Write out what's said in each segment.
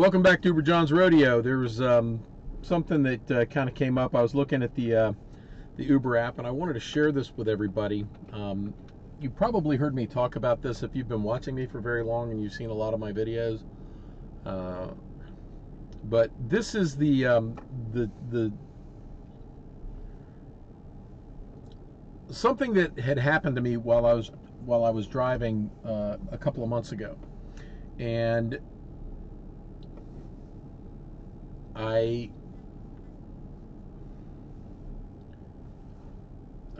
Welcome back to Uber John's Rodeo. There was something that kind of came up. I was looking at the Uber app, and I wanted to share this with everybody. You probably heard me talk about this if you've been watching me for very long and you've seen a lot of my videos. But this is the something that had happened to me while I was driving a couple of months ago, and all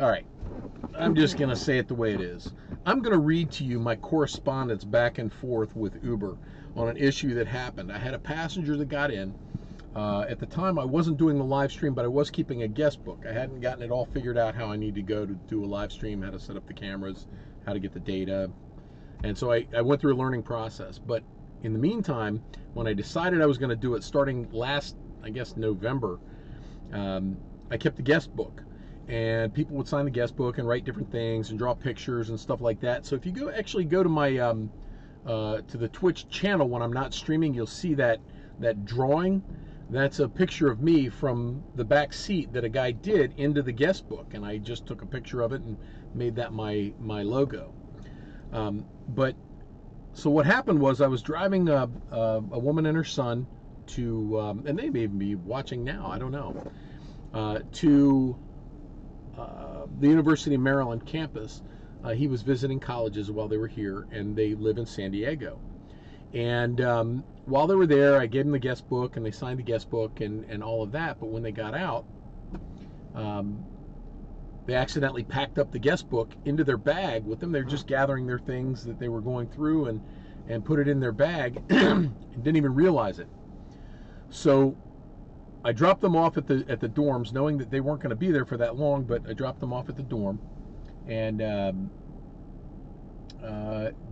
right, I'm just going to say it the way it is. I'm going to read to you my correspondence back and forth with Uber on an issue that happened. I had a passenger that got in. At the time, I wasn't doing the live stream, but I was keeping a guest book. I hadn't gotten it all figured out how I need to go to do a live stream, how to set up the cameras, how to get the data. And so I went through a learning process. But in the meantime, when I decided I was going to do it starting last, I guess, November, I kept the guest book. And people would sign the guest book and write different things and draw pictures and stuff like that. So if you actually go to my to the Twitch channel when I'm not streaming, you'll see that drawing. That's a picture of me from the back seat that a guy did into the guest book, and I just took a picture of it and made that my logo. But so what happened was I was driving a woman and her son to, and they may even be watching now, I don't know, to the University of Maryland campus. He was visiting colleges while they were here, and they live in San Diego. And while they were there, I gave them the guest book, and they signed the guest book and all of that. But when they got out, they accidentally packed up the guest book into their bag with them. They're just gathering their things that they were going through and put it in their bag and didn't even realize it. So I dropped them off at the dorms, knowing that they weren't going to be there for that long, but I dropped them off at the dorm and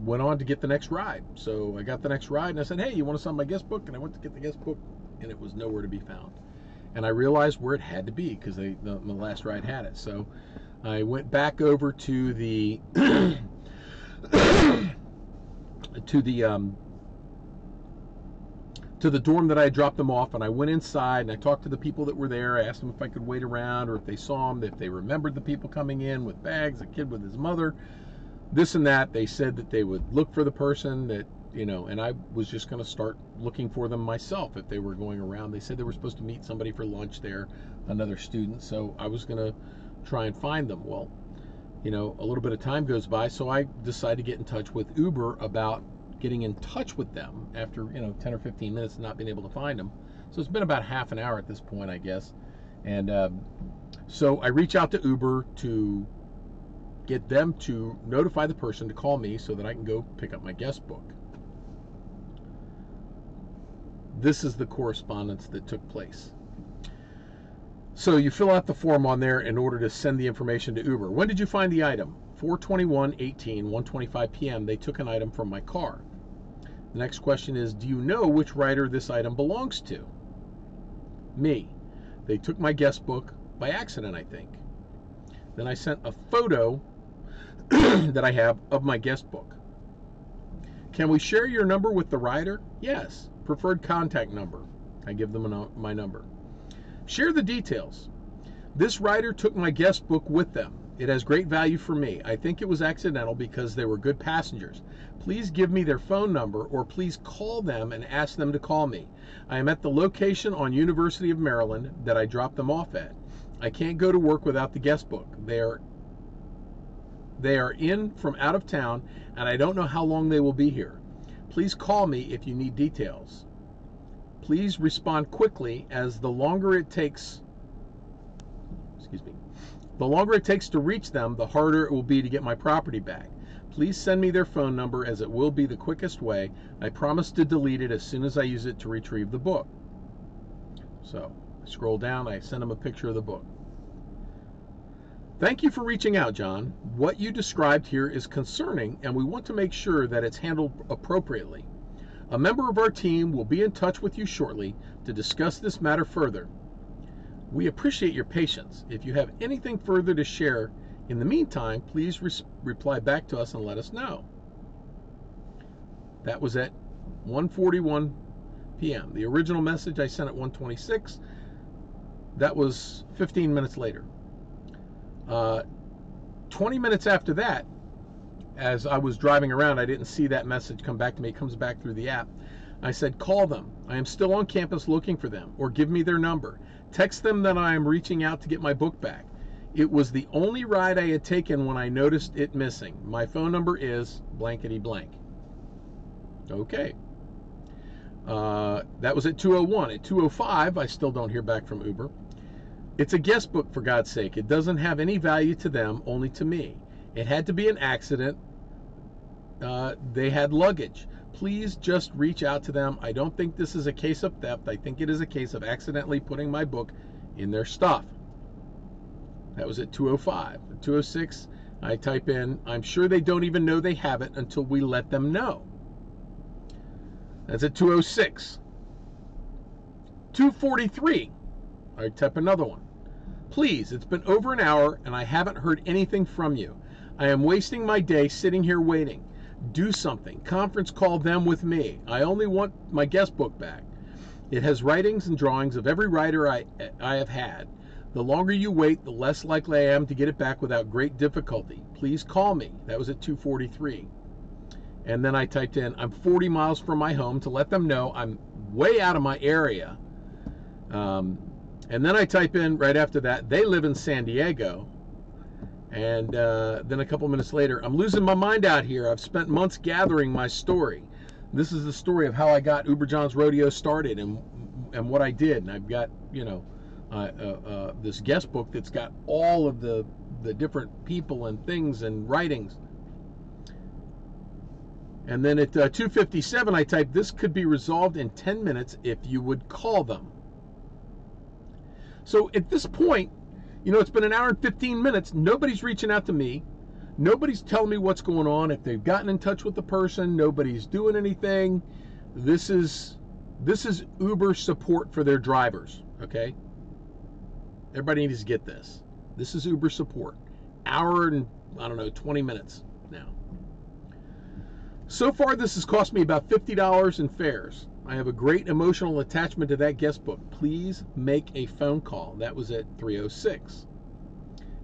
went on to get the next ride. So I got the next ride, and I said, hey, you want to sign my guest book? And I went to get the guest book, and it was nowhere to be found. And I realized where it had to be because the last ride had it. So I went back over to the to the dorm that I dropped them off, and I went inside and I talked to the people that were there. I asked them if I could wait around or if they saw them, if they remembered the people coming in with bags, a kid with his mother, this and that. They said that they would look for the person that, you know, and I was just going to start looking for them myself if they were going around. They said they were supposed to meet somebody for lunch there, another student, so I was going to try and find them. Well, you know, a little bit of time goes by, so I decided to get in touch with Uber about getting in touch with them after, you know, 10 or 15 minutes of not being able to find them. So it's been about half an hour at this point, I guess. And so I reach out to Uber to get them to notify the person to call me so that I can go pick up my guest book. This is the correspondence that took place. So you fill out the form on there in order to send the information to Uber. When did you find the item? 4/21/18, 1:25 p.m. They took an item from my car. The next question is, do you know which rider this item belongs to? Me. They took my guest book by accident, I think. Then I sent a photo that I have of my guest book. Can we share your number with the rider? Yes. Preferred contact number. I give them my number. Share the details. This rider took my guest book with them. It has great value for me. I think it was accidental because they were good passengers. Please give me their phone number, or please call them and ask them to call me. I am at the location on University of Maryland that I dropped them off at. I can't go to work without the guest book. They are in from out of town, and I don't know how long they will be here. Please call me if you need details. Please respond quickly, as the longer it takes to reach them, the harder it will be to get my property back. Please send me their phone number, as it will be the quickest way. I promise to delete it as soon as I use it to retrieve the book. So I scroll down, I send them a picture of the book. Thank you for reaching out, John. What you described here is concerning, and we want to make sure that it's handled appropriately. A member of our team will be in touch with you shortly to discuss this matter further. We appreciate your patience. If you have anything further to share in the meantime, please reply back to us and let us know. That was at 1:41 p.m. The original message I sent at 1:26. That was 15 minutes later. 20 minutes after that, as I was driving around, I didn't see that message come back to me. It comes back through the app. I said, call them. I am still on campus looking for them, or give me their number. Text them that I am reaching out to get my book back. It was the only ride I had taken when I noticed it missing. My phone number is blankety blank. Okay. That was at 2:01. At 2:05, I still don't hear back from Uber. It's a guest book, for God's sake. It doesn't have any value to them, only to me. It had to be an accident. They had luggage. Please just reach out to them. I don't think this is a case of theft. I think it is a case of accidentally putting my book in their stuff. That was at 2:05. At 2:06, I type in, I'm sure they don't even know they have it until we let them know. That's at 2:06. 2:43, I type another one. Please, it's been over an hour and I haven't heard anything from you. I am wasting my day sitting here waiting. Do something. Conference call them with me. I only want my guest book back. It has writings and drawings of every writer I have had. The longer you wait, the less likely I am to get it back without great difficulty. Please call me. That was at 2:43. And then I typed in, I'm 40 miles from my home, to let them know I'm way out of my area. And then I type in right after that, they live in San Diego. And then a couple minutes later, I'm losing my mind out here. I've spent months gathering my story. This is the story of how I got Uber John's Rodeo started and what I did. And I've got, this guest book that's got all of the different people and things and writings. And then at 2:57, I typed, this could be resolved in 10 minutes if you would call them. So at this point, it's been an hour and 15 minutes. Nobody's reaching out to me. Nobody's telling me what's going on. If they've gotten in touch with the person, nobody's doing anything. This is Uber support for their drivers, okay? Everybody needs to get this. This is Uber support. Hour and, 20 minutes now. So far, this has cost me about $50 in fares. I have a great emotional attachment to that guest book. Please make a phone call. That was at 3:06.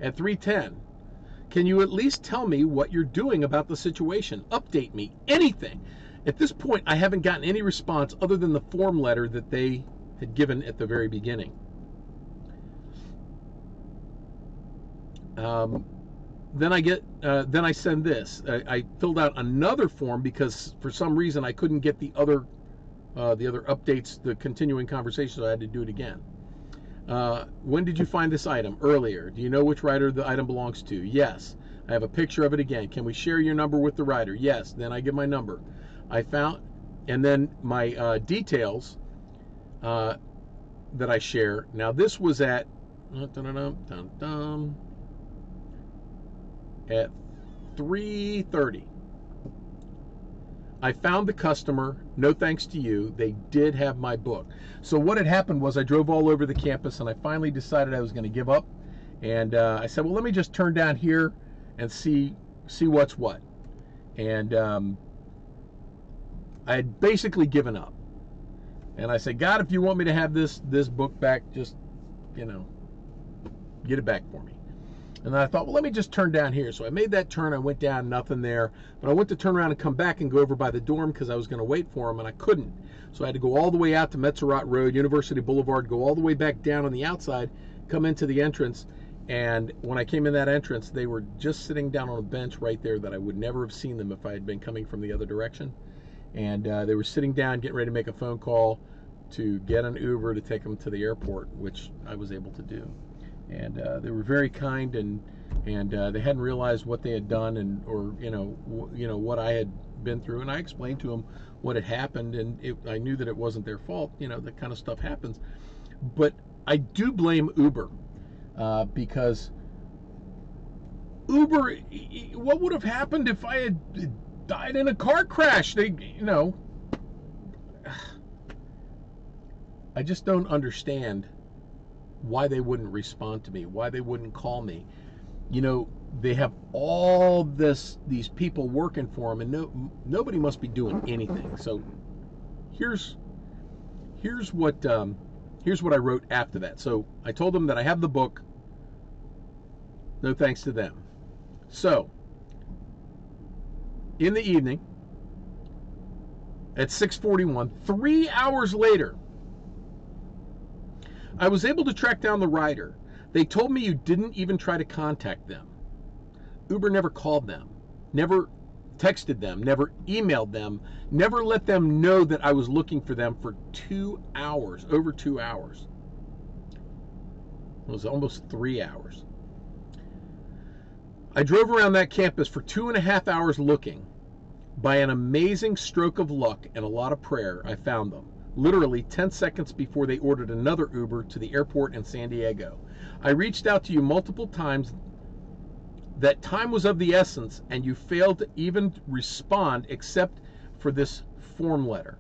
At 3:10, can you at least tell me what you're doing about the situation? Update me. Anything. At this point, I haven't gotten any response other than the form letter that they had given at the very beginning. Then I send this. I filled out another form because for some reason I couldn't get the other updates, the continuing conversation, so I had to do it again. When did you find this item? Earlier. Do you know which writer the item belongs to? Yes. I have a picture of it again. Can we share your number with the writer? Yes. Then I give my number. I found, and then my details that I share. Now this was at at 3:30. I found the customer. No thanks to you. They did have my book. So what had happened was I drove all over the campus and I finally decided I was going to give up. And I said, well, let me just turn down here and see what's what. And I had basically given up. And I said, God, if you want me to have this book back, just, get it back for me. And then I thought, well, let me just turn down here. So I made that turn. I went down, nothing there. But I went to turn around and come back and go over by the dorm because I was going to wait for him, and I couldn't. So I had to go all the way out to Metzerat Road, University Boulevard, go all the way back down on the outside, come into the entrance. And when I came in that entrance, they were just sitting down on a bench right there that I would never have seen them if I had been coming from the other direction. And they were sitting down, getting ready to make a phone call to get an Uber to take them to the airport, which I was able to do. And they were very kind, and they hadn't realized what they had done, or what I had been through. And I explained to them what had happened, and I knew that it wasn't their fault. That kind of stuff happens. But I do blame Uber because Uber. What would have happened if I had died in a car crash? I just don't understand why they wouldn't respond to me, why they wouldn't call me. They have all these people working for them, and nobody must be doing anything. So here's here's what I wrote after that. So I told them that I have the book. No thanks to them. So in the evening at 6:41, 3 hours later, I was able to track down the rider. They told me you didn't even try to contact them. Uber never called them, never texted them, never emailed them, never let them know that I was looking for them for 2 hours, over 2 hours. It was almost 3 hours. I drove around that campus for 2.5 hours looking. By an amazing stroke of luck and a lot of prayer, I found them. Literally 10 seconds before they ordered another Uber to the airport in San Diego. I reached out to you multiple times. That time was of the essence, and you failed to even respond except for this form letter.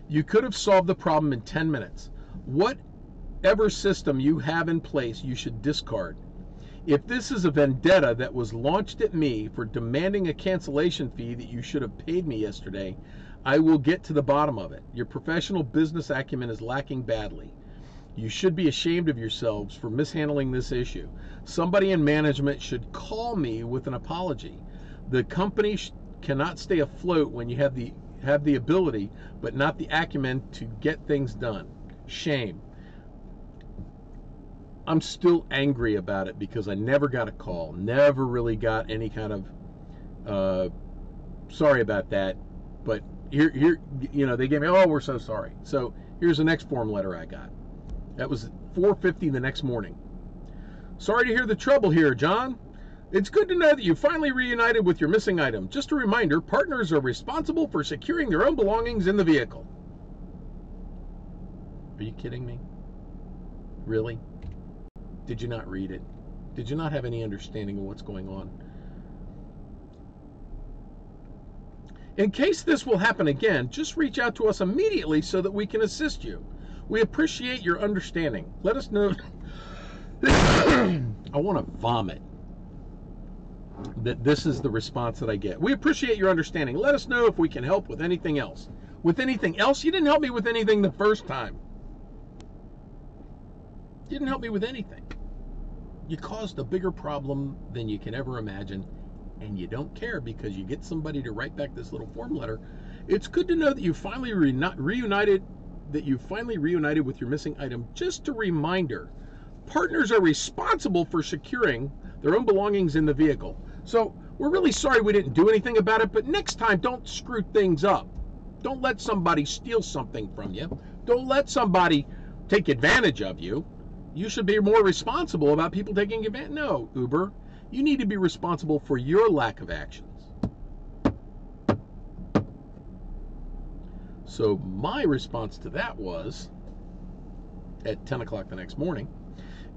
You could have solved the problem in 10 minutes. Whatever system you have in place, you should discard. If this is a vendetta that was launched at me for demanding a cancellation fee that you should have paid me yesterday, I will get to the bottom of it. Your professional business acumen is lacking badly. You should be ashamed of yourselves for mishandling this issue. Somebody in management should call me with an apology. The company cannot stay afloat when you have the ability, but not the acumen to get things done. Shame. I'm still angry about it because I never got a call, never really got any kind of sorry about that, but here they gave me, oh, we're so sorry. So here's the next form letter I got. That was 4:50 the next morning. Sorry to hear the trouble here, John. It's good to know that you finally reunited with your missing item. Just a reminder, partners are responsible for securing their own belongings in the vehicle. Are you kidding me? Really? Did you not read it? Did you not have any understanding of what's going on? In case this will happen again, just reach out to us immediately so that we can assist you. We appreciate your understanding. Let us know. I want to vomit. That this is the response that I get. We appreciate your understanding. Let us know if we can help with anything else. With anything else? You didn't help me with anything the first time. You didn't help me with anything. You caused a bigger problem than you can ever imagine, and you don't care because you get somebody to write back this little form letter. It's good to know that you finally reunited with your missing item. Just a reminder, partners are responsible for securing their own belongings in the vehicle. So we're really sorry we didn't do anything about it, but next time don't screw things up. Don't let somebody steal something from you. Don't let somebody take advantage of you. You should be more responsible about people taking advantage. No, Uber, you need to be responsible for your lack of actions. So my response to that was, at 10 o'clock the next morning,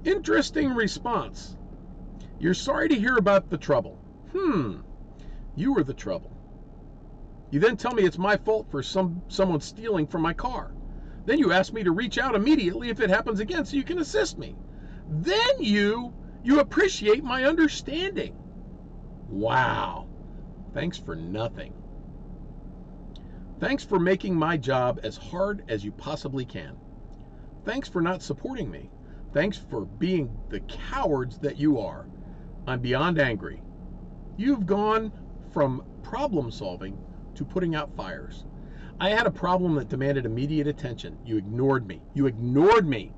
interesting response. You're sorry to hear about the trouble. You were the trouble. You then tell me it's my fault for someone stealing from my car. Then you ask me to reach out immediately if it happens again so you can assist me. Then you appreciate my understanding. Wow. Thanks for nothing. Thanks for making my job as hard as you possibly can. Thanks for not supporting me. Thanks for being the cowards that you are. I'm beyond angry. You've gone from problem solving to putting out fires. I had a problem that demanded immediate attention. You ignored me. You ignored me.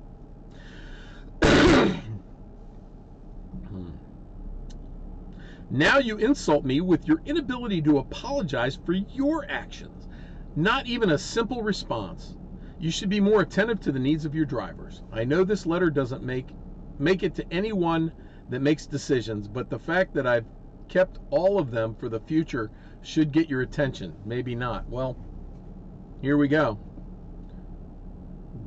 Now you insult me with your inability to apologize for your actions. Not even a simple response. You should be more attentive to the needs of your drivers. I know this letter doesn't make it to anyone that makes decisions, but the fact that I've kept all of them for the future should get your attention. Maybe not. Well, here we go.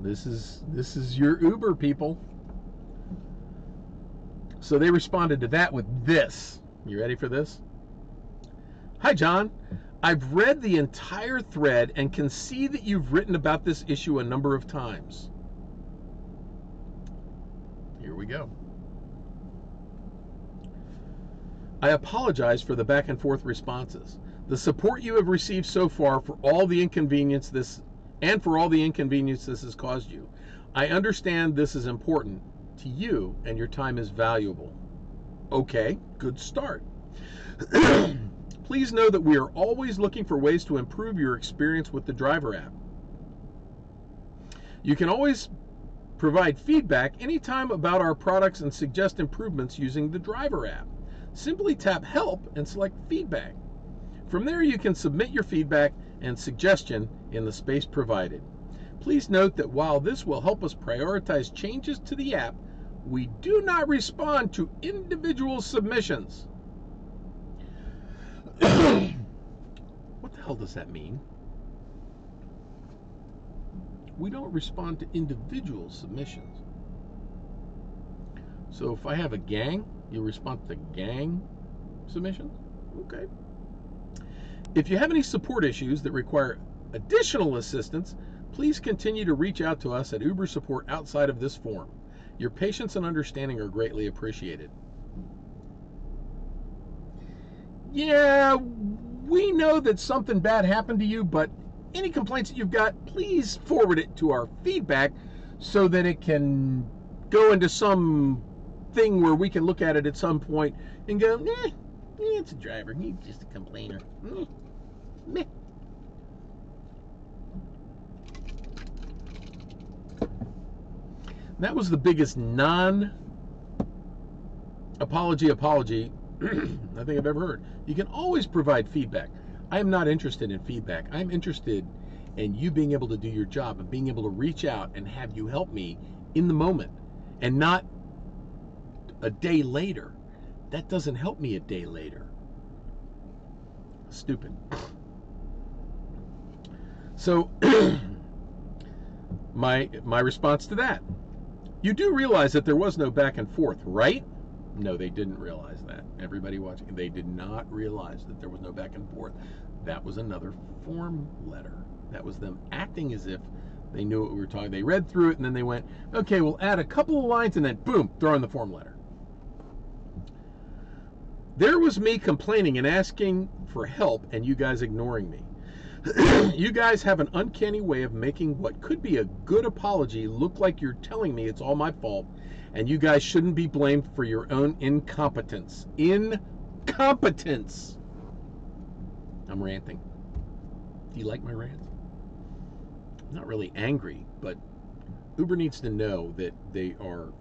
This is your Uber, people. So they responded to that with this. You ready for this? Hi, John. I've read the entire thread and can see that you've written about this issue a number of times. Here we go. I apologize for the back and forth responses. The support you have received so far for all the inconvenience this and for all the inconvenience this has caused you. I understand this is important to you and your time is valuable. Okay, good start. Please know that we are always looking for ways to improve your experience with the driver app. You can always provide feedback anytime about our products and suggest improvements using the driver app. Simply tap Help and select Feedback. From there, you can submit your feedback and suggestion in the space provided. Please note that while this will help us prioritize changes to the app, we do not respond to individual submissions. What the hell does that mean? We don't respond to individual submissions. So if I have a gang, you respond to gang submissions? Okay. If you have any support issues that require additional assistance, please continue to reach out to us at Uber Support outside of this forum. Your patience and understanding are greatly appreciated. Yeah, we know that something bad happened to you, but any complaints that you've got, please forward it to our feedback so that it can go into some thing where we can look at it at some point and go, it's a driver, he's just a complainer. Meh. That was the biggest non-apology I think I've ever heard. You can always provide feedback. I am not interested in feedback. I'm interested in you being able to do your job and being able to reach out and have you help me in the moment and not a day later. That doesn't help me a day later. Stupid. So my response to that. You do realize that there was no back and forth, right? No, they didn't realize that. Everybody watching, they did not realize that there was no back and forth. That was another form letter. That was them acting as if they knew what we were talking. They read through it and then they went, okay, we'll add a couple of lines and then boom, throw in the form letter. There was me complaining and asking for help and you guys ignoring me. You guys have an uncanny way of making what could be a good apology look like you're telling me it's all my fault and you guys shouldn't be blamed for your own incompetence. Incompetence! I'm ranting. Do you like my rants? I'm not really angry, but Uber needs to know that they are,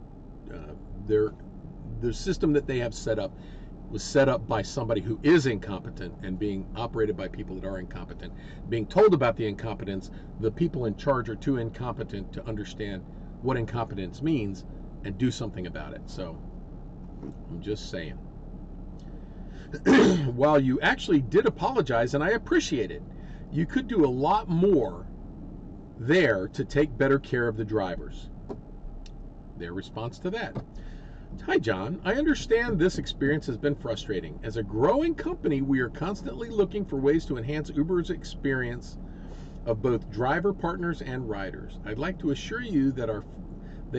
the system that they have set up was set up by somebody who is incompetent and being operated by people that are incompetent. Being told about the incompetence, the people in charge are too incompetent to understand what incompetence means and do something about it. So I'm just saying. While you actually did apologize, and I appreciate it, you could do a lot more there to take better care of the drivers. Their response to that. Hi, John. I understand this experience has been frustrating. As a growing company, we are constantly looking for ways to enhance Uber's experience of both driver partners and riders. I'd like to assure you that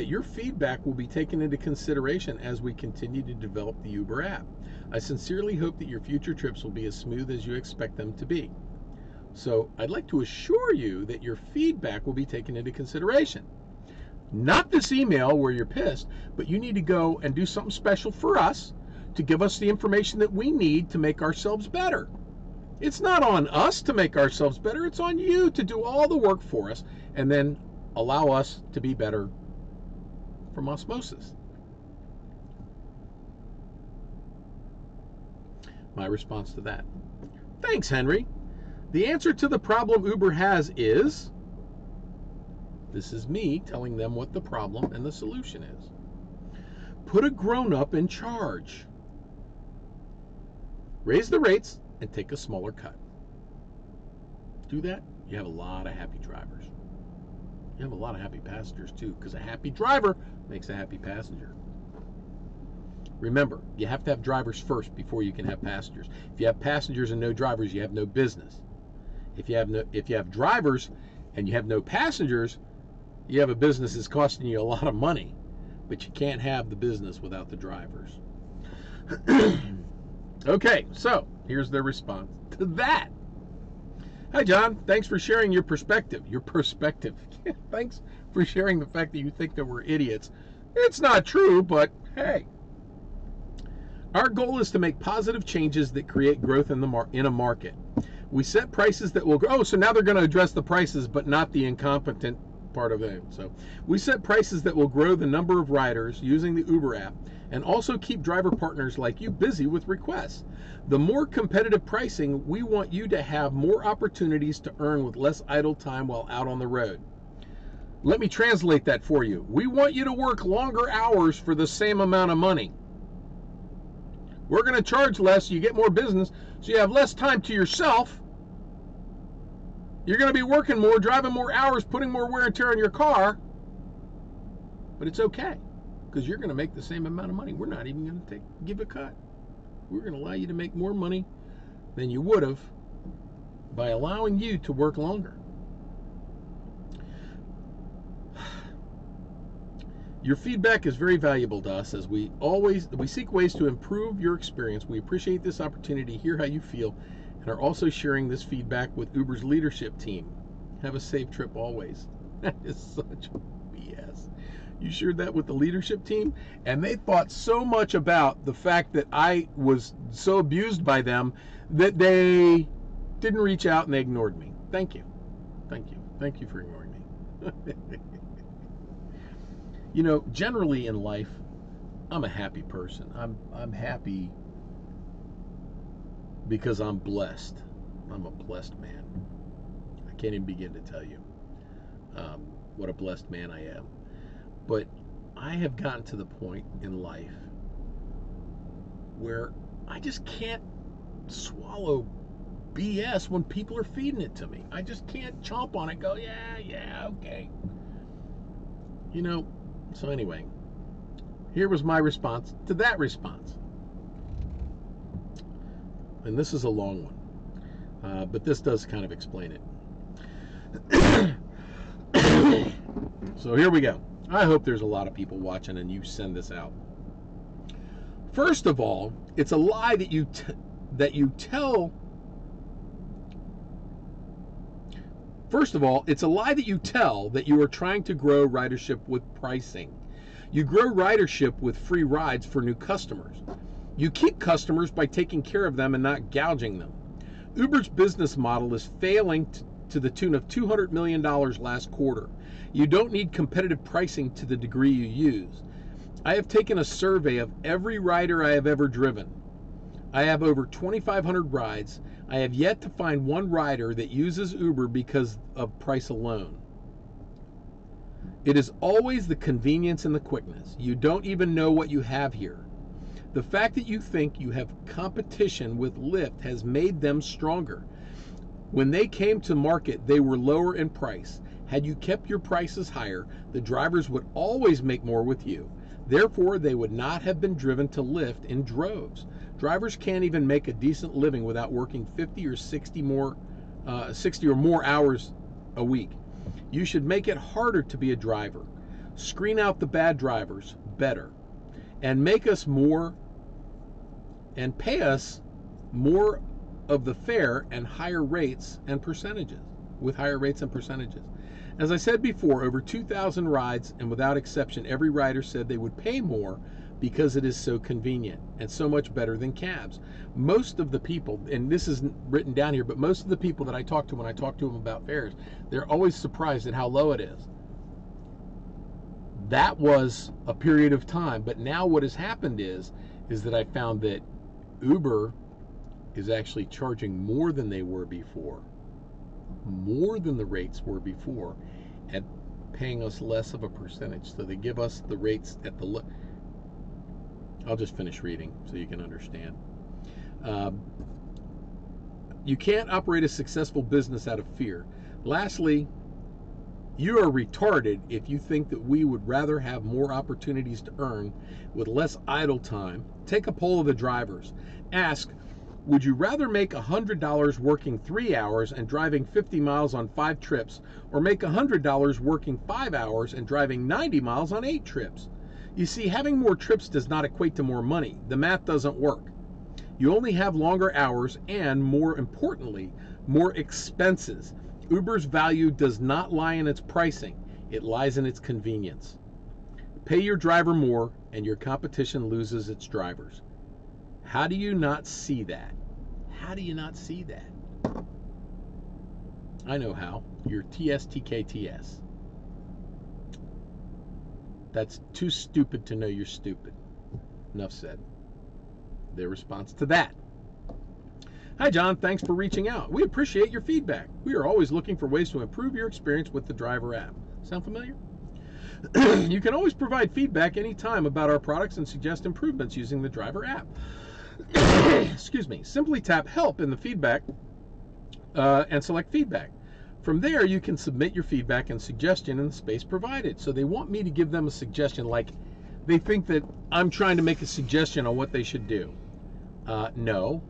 your feedback will be taken into consideration as we continue to develop the Uber app. I sincerely hope that your future trips will be as smooth as you expect them to be. So I'd like to assure you that your feedback will be taken into consideration. Not this email where you're pissed, but you need to go and do something special for us to give us the information that we need to make ourselves better. It's not on us to make ourselves better. It's on you to do all the work for us and then allow us to be better from osmosis. My response to that. Thanks, Henry. The answer to the problem Uber has is... This is me telling them what the problem and the solution is. Put a grown-up in charge. Raise the rates and take a smaller cut. Do that, you have a lot of happy drivers. You have a lot of happy passengers too, because a happy driver makes a happy passenger. Remember, you have to have drivers first before you can have passengers. If you have passengers and no drivers, you have no business. If you have drivers and you have no passengers, you have a business that's costing you a lot of money, but you can't have the business without the drivers. Okay, so here's their response to that. Hi, John. Thanks for sharing your perspective. Your perspective. Thanks for sharing the fact that you think that we're idiots. It's not true, but hey. Our goal is to make positive changes that create growth in a market. We set prices that will grow. Oh, so now they're going to address the prices, but not the incompetent part of it. So we set prices that will grow the number of riders using the Uber app and also keep driver partners like you busy with requests. The more competitive pricing, we want you to have more opportunities to earn with less idle time while out on the road. Let me translate that for you. We want you to work longer hours for the same amount of money. We're going to charge less, so you get more business, so you have less time to yourself. You're going to be working more, driving more hours, putting more wear and tear on your car. But it's okay, because you're going to make the same amount of money. We're not even going to give a cut. We're going to allow you to make more money than you would have by allowing you to work longer. Your feedback is very valuable to us as we seek ways to improve your experience. We appreciate this opportunity to hear how you feel and are also sharing this feedback with Uber's leadership team. Have a safe trip always. That is such BS. You shared that with the leadership team, and they thought so much about the fact that I was so abused by them that they didn't reach out and they ignored me. Thank you. Thank you. Thank you for ignoring me. You know, generally in life, I'm a happy person. I'm happy because I'm blessed. I'm a blessed man. I can't even begin to tell you what a blessed man I am. But I have gotten to the point in life where I just can't swallow BS when people are feeding it to me. I just can't chomp on it and go, yeah, okay. You know, so anyway, here was my response to that response. And this is a long one, but this does kind of explain it. So here we go. I hope there's a lot of people watching and you send this out. First of all, it's a lie that you tell. First of all, it's a lie that you tell that you are trying to grow ridership with pricing. You grow ridership with free rides for new customers. You keep customers by taking care of them and not gouging them. Uber's business model is failing to the tune of $200 million last quarter. You don't need competitive pricing to the degree you use. I have taken a survey of every rider I have ever driven. I have over 2,500 rides. I have yet to find one rider that uses Uber because of price alone. It is always the convenience and the quickness. You don't even know what you have here. The fact that you think you have competition with Lyft has made them stronger. When they came to market, they were lower in price. Had you kept your prices higher, the drivers would always make more with you. Therefore, they would not have been driven to Lyft in droves. Drivers can't even make a decent living without working 50 or 60 or more hours a week. You should make it harder to be a driver. Screen out the bad drivers better, and make us more and pay us more of the fare and higher rates and percentages, with higher rates and percentages. As I said before, over 2,000 rides, and without exception, every rider said they would pay more because it is so convenient and so much better than cabs. Most of the people, and this isn't written down here, but most of the people that I talk to when I talk to them about fares, they're always surprised at how low it is. That was a period of time, but now what has happened is that I found that Uber is actually charging more than they were before, more than the rates were before, and paying us less of a percentage. So they give us the rates at the I'll just finish reading so you can understand. You can't operate a successful business out of fear. Lastly, you are retarded if you think that we would rather have more opportunities to earn with less idle time. Take a poll of the drivers. Ask, would you rather make $100 working 3 hours and driving 50 miles on 5 trips, or make $100 working 5 hours and driving 90 miles on 8 trips? You see, having more trips does not equate to more money. The math doesn't work. You only have longer hours and, more importantly, more expenses. Uber's value does not lie in its pricing. It lies in its convenience. Pay your driver more and your competition loses its drivers. How do you not see that? How do you not see that? I know how. You're TSTKTS. That's too stupid to know you're stupid. Enough said. Their response to that. Hi, John. Thanks for reaching out. We appreciate your feedback. We are always looking for ways to improve your experience with the Driver app. Sound familiar? You can always provide feedback anytime about our products and suggest improvements using the Driver app. Excuse me. Simply tap Help in the feedback and select Feedback. From there, you can submit your feedback and suggestion in the space provided. So they want me to give them a suggestion, like they think that I'm trying to make a suggestion on what they should do. No.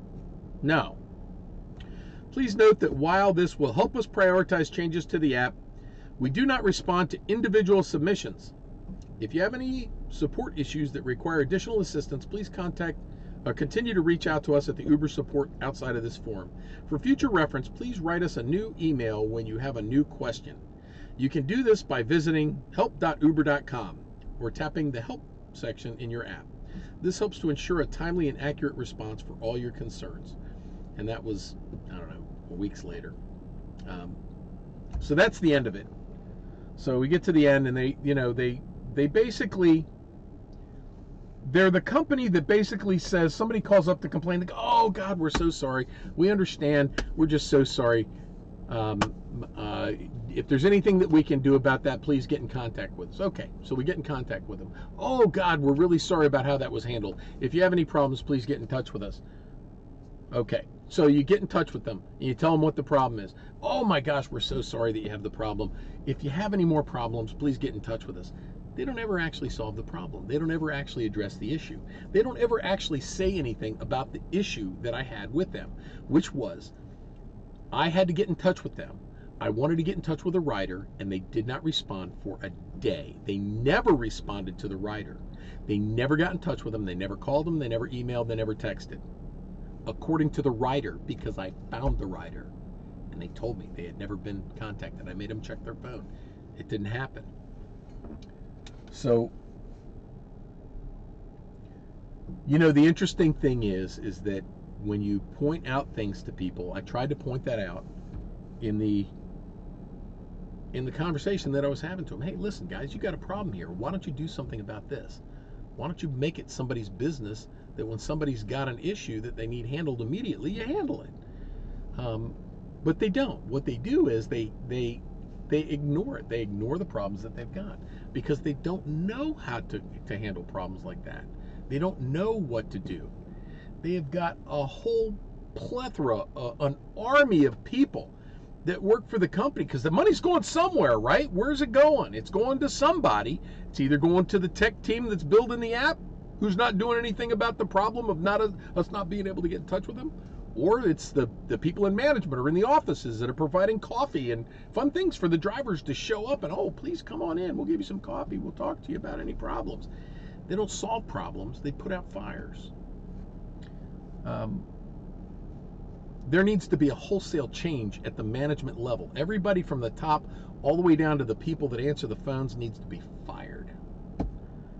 Please note that while this will help us prioritize changes to the app, we do not respond to individual submissions. If you have any support issues that require additional assistance, please continue to reach out to us at the Uber support outside of this forum. For future reference, please write us a new email when you have a new question. You can do this by visiting help.uber.com or tapping the Help section in your app. This helps to ensure a timely and accurate response for all your concerns. And that was, I don't know, weeks later. So that's the end of it. So we get to the end, and they basically, they're the company that basically says, somebody calls up to complain, they go, oh God, we're so sorry. We understand. We're just so sorry. If there's anything that we can do about that, please get in contact with us. Okay, so we get in contact with them. Oh God, we're really sorry about how that was handled. If you have any problems, please get in touch with us. Okay, so you get in touch with them and you tell them what the problem is. Oh my gosh, we're so sorry that you have the problem. If you have any more problems, please get in touch with us. They don't ever actually solve the problem. They don't ever actually address the issue. They don't ever actually say anything about the issue that I had with them, which was I had to get in touch with them. I wanted to get in touch with a rider, and they did not respond for a day. They never responded to the rider. They never got in touch with them. They never called them. They never emailed. They never texted. According to the rider, because I found the rider, and they told me they had never been contacted. I made them check their phone. It didn't happen. So, the interesting thing is that when you point out things to people, I tried to point that out in the conversation that I was having to them. Hey, listen, guys, you got a problem here. Why don't you do something about this? Why don't you make it somebody's business that when somebody's got an issue that they need handled immediately, you handle it? But they don't. What they do is they ignore it. They ignore the problems that they've got because they don't know how to handle problems like that. They don't know what to do. They have got a whole plethora, an army of people that work for the company because the money's going somewhere, right? Where's it going? It's going to somebody. It's either going to the tech team that's building the app, who's not doing anything about the problem of us not being able to get in touch with them, or it's the people in management or in the offices that are providing coffee and fun things for the drivers to show up and, oh, please come on in. We'll give you some coffee. We'll talk to you about any problems. They don't solve problems. They put out fires. There needs to be a wholesale change at the management level. Everybody from the top all the way down to the people that answer the phones needs to be fired.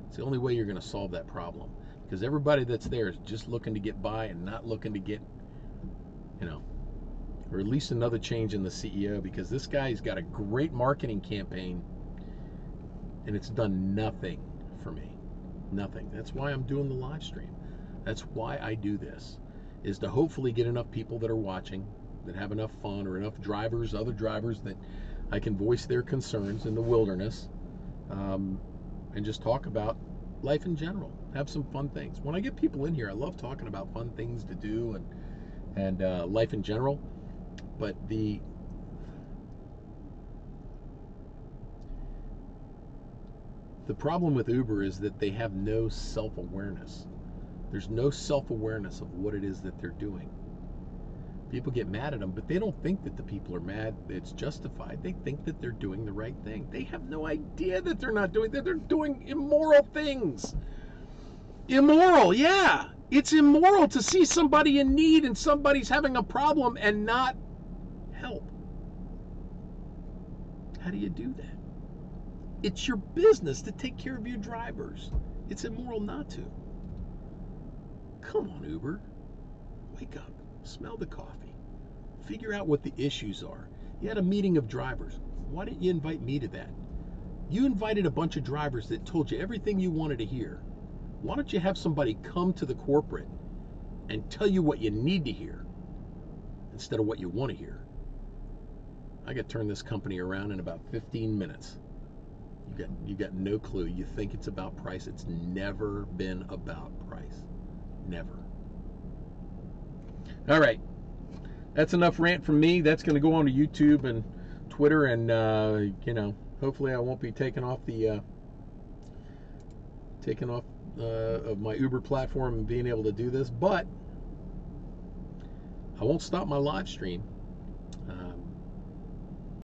It's the only way you're going to solve that problem, because everybody that's there is just looking to get by and not looking to get, or at least another change in the CEO, because this guy's got a great marketing campaign and it's done nothing for me. Nothing. That's why I'm doing the live stream. That's why I do this, is to hopefully get enough people that are watching, that have enough fun, or enough drivers, other drivers, that I can voice their concerns in the wilderness, and just talk about life in general. Have some fun things. When I get people in here, I love talking about fun things to do and life in general. But the problem with Uber is that they have no self-awareness. There's no self-awareness of what it is that they're doing. People get mad at them, but they don't think that the people are mad. It's justified. They think that they're doing the right thing. They have no idea that they're not doing that. They're doing immoral things. Immoral, yeah. It's immoral to see somebody in need and somebody's having a problem and not help. How do you do that? It's your business to take care of your drivers. It's immoral not to. Come on, Uber. Wake up. Smell the coffee. Figure out what the issues are. You had a meeting of drivers. Why didn't you invite me to that? You invited a bunch of drivers that told you everything you wanted to hear. Why don't you have somebody come to the corporate and tell you what you need to hear instead of what you want to hear? I could turn this company around in about 15 minutes. You got no clue. You think it's about price. It's never been about price. Never. All right. That's enough rant from me. That's going to go on to YouTube and Twitter, and hopefully I won't be taken off of my Uber platform and being able to do this, but I won't stop my live stream.